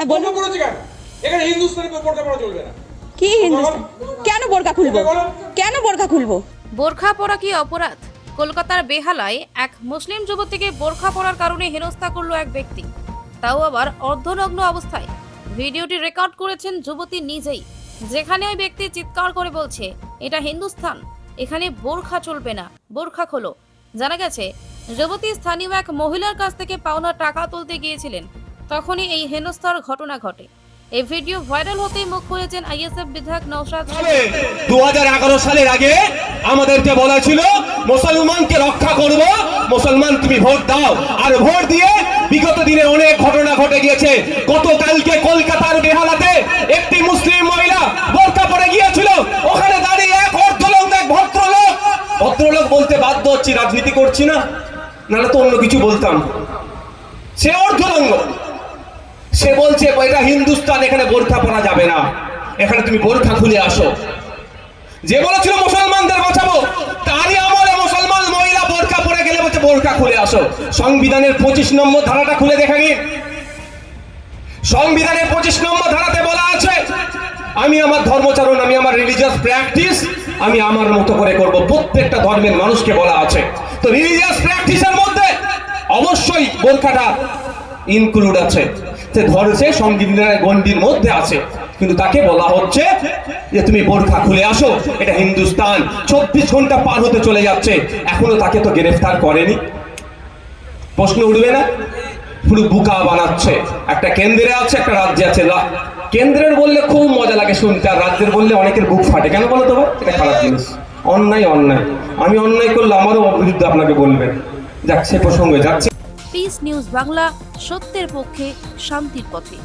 হ্যাঁ বলুন। এখানে হিন্দুস্তানি বোরকা পরা চলবে না। কি হিন্দুস্তান? কেন বোরকা খুলবো? কেন বোরকা খুলবো? বোরখা পরা কি অপরাধ? কলকাতার বেহালায় এক মুসলিম যুবতীকে বোরখা পরার কারণে হেনস্থা করলো এক ব্যক্তি, তাও আবার অর্ধনগ্ন অবস্থায়। ভিডিওটি রেকর্ড করেছেন যুবতী নিজেই, যেখানে ওই ব্যক্তি চিৎকার করে বলছে, এটা হিন্দুস্তান, এখানে বোরখা চলবে না, বোরখা খোলো। জানা গেছে যুবতী স্থানীয় এক মহিলার কাছ থেকে পাওনা টাকা তুলতে গিয়েছিলেন, তখনই এই হেনস্থার ঘটনা ঘটে। এই ভিডিও ভাইরাল হতেই মুখ খুলেছেন আইএসএফ বিধায়ক নওশাদ। 2011 সালের আগে আমাদেরকে বলা ছিল মুসলমানকে রক্ষা করব, মুসলমান তুমি ভোট দাও। আর ভোট দিয়ে বিগত দিনে অনেক ঘটনা ঘটে গিয়েছে। গতকালকে কলকাতার বেহালাতে একটি মুসলিম মহিলা বোরকা পরে গিয়েছিল, ওখানে দাঁড়িয়ে এক অর্ধলোক, এক ভদ্রলোক বলতে বাধ্য হচ্ছি, রাজনীতি করছি না, নাহলে তো অন্য কিছু বলতাম। সে অর্ধলঙ্গ, সে বলছে এটা হিন্দুস্তান, এখানে বোরখা পরা যাবে না, এখানে তুমি বোরখা খুলে আসো। যে বলেছিল মুসলমানদের বাঁচাবো, তারই আমলে মুসলমান মহিলা বোরখা পরে গেলে বলছে বোরখা খুলে আসো। সংবিধানের 25 নম্বর ধারাটা খুলে দেখে নিন। সংবিধানের 25 নম্বর ধারাতে বলা আছে, আমি আমার ধর্মচারণ, আমি আমার রিলিজিয়াস প্র্যাকটিস আমি আমার মতো করে করব। প্রত্যেকটা ধর্মের মানুষকে বলা আছে। তো রিলিজিয়াস প্র্যাকটিসের মধ্যে অবশ্যই বোরখাটা ইনক্লুড আছে, ধরেছে সংবিধানের গণ্ডির মধ্যে আছে, কিন্তু তাকে বলা হচ্ছে যে তুমি বোরখা খুলে আসো, এটা হিন্দুস্তান। 24 ঘন্টা পার হতে চলে যাচ্ছে, এখনো তাকে তো গ্রেফতার করেনি। প্রশ্ন উঠবে না? পুরো বুকা বানাচ্ছে। একটা কেন্দ্রে আছে, একটা রাজ্যে আছে। কেন্দ্রের বললে খুব মজা লাগে শুনতে, আর রাজ্যের বললে অনেকের বুক ফাটে। কেন বলো তো? এটা খারাপ জিনিস। অন্যায় অন্যায়, আমি অন্যায় করলে আমারও বিরুদ্ধে আপনাকে বলবেন। যাক, সে প্রসঙ্গে যাচ্ছে। পিস নিউজ বাংলা, সত্যের পক্ষে, শান্তির পথে।